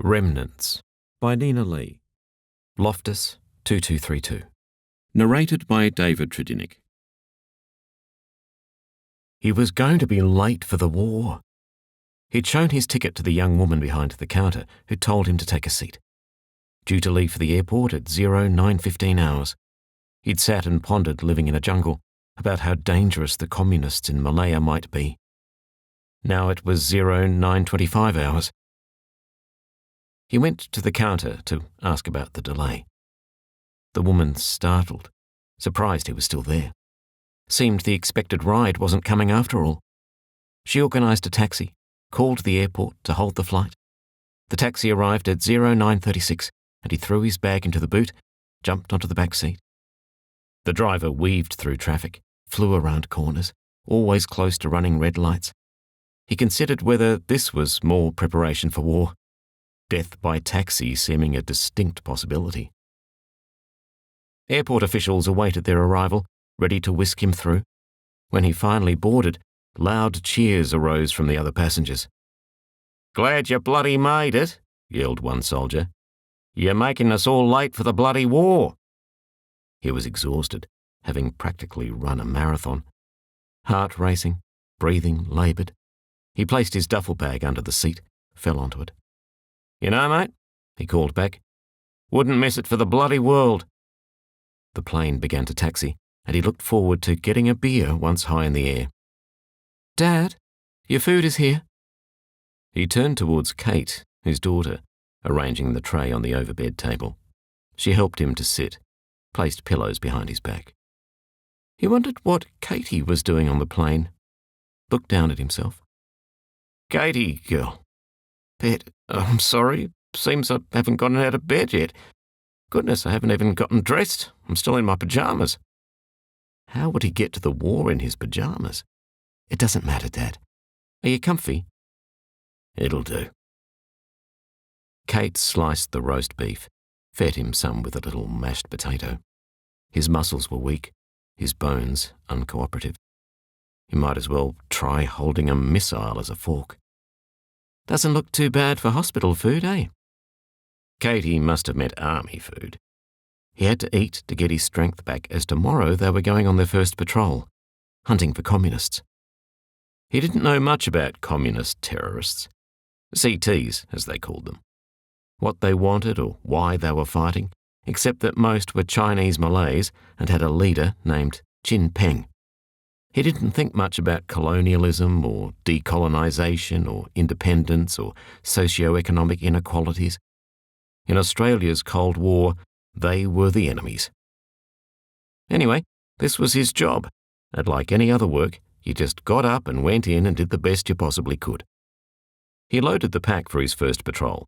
Remnants by Nina Lee. Loftus 2232. Narrated by David Tredinnick. He was going to be late for the war. He'd shown his ticket to the young woman behind the counter, who told him to take a seat. Due to leave for the airport at 09:15 hours. He'd sat and pondered, living in a jungle, about how dangerous the communists in Malaya might be. Now it was 09:25 hours. He went to the counter to ask about the delay. The woman, startled, surprised he was still there. Seemed the expected ride wasn't coming after all. She organised a taxi, called the airport to hold the flight. The taxi arrived at 09:36 and he threw his bag into the boot, jumped onto the back seat. The driver weaved through traffic, flew around corners, always close to running red lights. He considered whether this was more preparation for war, death by taxi seeming a distinct possibility. Airport officials awaited their arrival, ready to whisk him through. When he finally boarded, loud cheers arose from the other passengers. "Glad you bloody made it," yelled one soldier. "You're making us all late for the bloody war." He was exhausted, having practically run a marathon. Heart racing, breathing laboured. He placed his duffel bag under the seat, fell onto it. "You know, mate," he called back, "wouldn't miss it for the bloody world." The plane began to taxi, and he looked forward to getting a beer once high in the air. "Dad, your food is here." He turned towards Kate, his daughter, arranging the tray on the overbed table. She helped him to sit, placed pillows behind his back. He wondered what Katie was doing on the plane, looked down at himself. "Katie, girl. Bed. I'm sorry. Seems I haven't gotten out of bed yet. Goodness, I haven't even gotten dressed. I'm still in my pyjamas." How would he get to the war in his pyjamas? "It doesn't matter, Dad. Are you comfy?" "It'll do." Kate sliced the roast beef, fed him some with a little mashed potato. His muscles were weak, his bones uncooperative. He might as well try holding a missile as a fork. "Doesn't look too bad for hospital food, eh?" Katie must have meant army food. He had to eat to get his strength back, as tomorrow they were going on their first patrol, hunting for communists. He didn't know much about communist terrorists, CTs as they called them, what they wanted or why they were fighting, except that most were Chinese Malays and had a leader named Chin Peng. He didn't think much about colonialism or decolonisation or independence or socio-economic inequalities. In Australia's Cold War, they were the enemies. Anyway, this was his job, and like any other work, you just got up and went in and did the best you possibly could. He loaded the pack for his first patrol.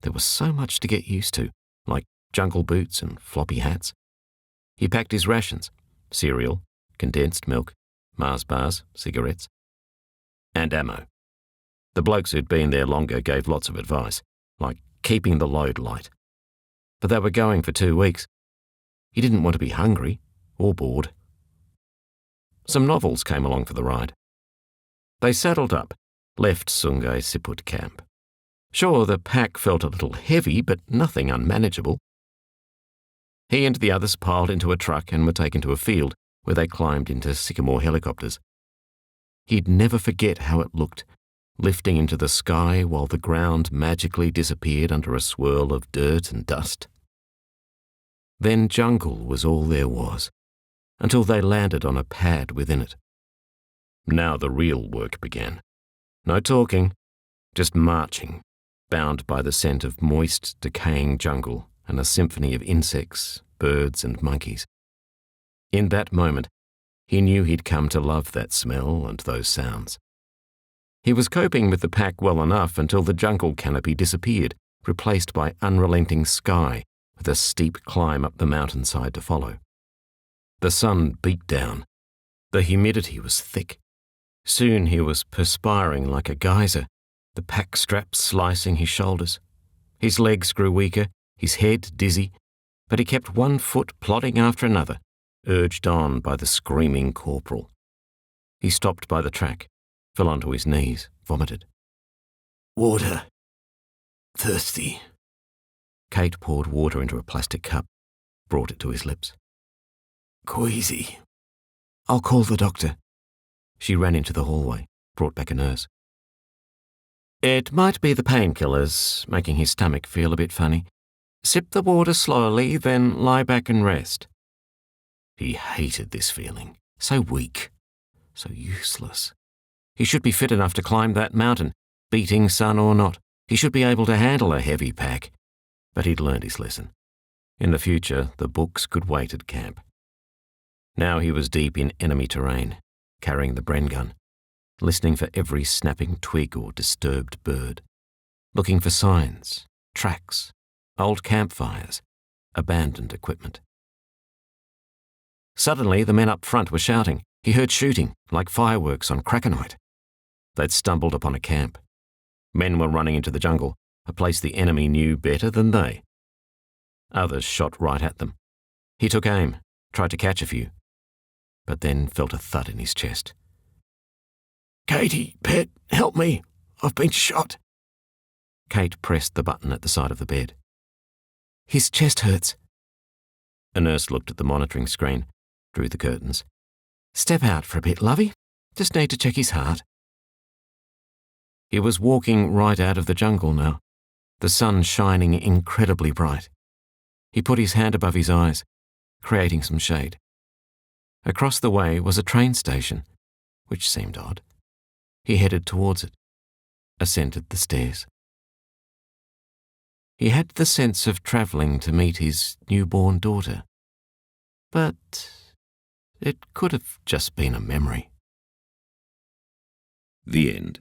There was so much to get used to, like jungle boots and floppy hats. He packed his rations, cereal, condensed milk, Mars bars, cigarettes, and ammo. The blokes who'd been there longer gave lots of advice, like keeping the load light. But they were going for 2 weeks. He didn't want to be hungry or bored. Some novels came along for the ride. They saddled up, left Sungai Siput camp. Sure, the pack felt a little heavy, but nothing unmanageable. He and the others piled into a truck and were taken to a field where they climbed into sycamore helicopters. He'd never forget how it looked, lifting into the sky while the ground magically disappeared under a swirl of dirt and dust. Then jungle was all there was, until they landed on a pad within it. Now the real work began. No talking, just marching, bound by the scent of moist, decaying jungle and a symphony of insects, birds and monkeys. In that moment, he knew he'd come to love that smell and those sounds. He was coping with the pack well enough until the jungle canopy disappeared, replaced by unrelenting sky with a steep climb up the mountainside to follow. The sun beat down. The humidity was thick. Soon he was perspiring like a geyser, the pack straps slicing his shoulders. His legs grew weaker, his head dizzy, but he kept one foot plodding after another, urged on by the screaming corporal. He stopped by the track, fell onto his knees, vomited. "Water. thirsty. Kate poured water into a plastic cup, brought it to his lips. Queasy. I'll call the doctor. She ran into the hallway, brought back a nurse. It might be the painkillers, making his stomach feel a bit funny. Sip the water slowly, then lie back and rest. He hated this feeling. So weak. So useless. He should be fit enough to climb that mountain, beating sun or not. He should be able to handle a heavy pack. But he'd learned his lesson. In the future, the books could wait at camp. Now he was deep in enemy terrain, carrying the Bren gun, listening for every snapping twig or disturbed bird, looking for signs, tracks, old campfires, abandoned equipment. Suddenly, the men up front were shouting. He heard shooting, like fireworks on cracker night. They'd stumbled upon a camp. Men were running into the jungle, a place the enemy knew better than they. Others shot right at them. He took aim, tried to catch a few, but then felt a thud in his chest. Katie, pet, help me. I've been shot. Kate pressed the button at the side of the bed. His chest hurts. A nurse looked at the monitoring screen, drew the curtains. Step out for a bit, lovey. Just need to check his heart. He was walking right out of the jungle now, the sun shining incredibly bright. He put his hand above his eyes, creating some shade. Across the way was a train station, which seemed odd. He headed towards it, ascended the stairs. He had the sense of travelling to meet his newborn daughter, but it could have just been a memory. The end.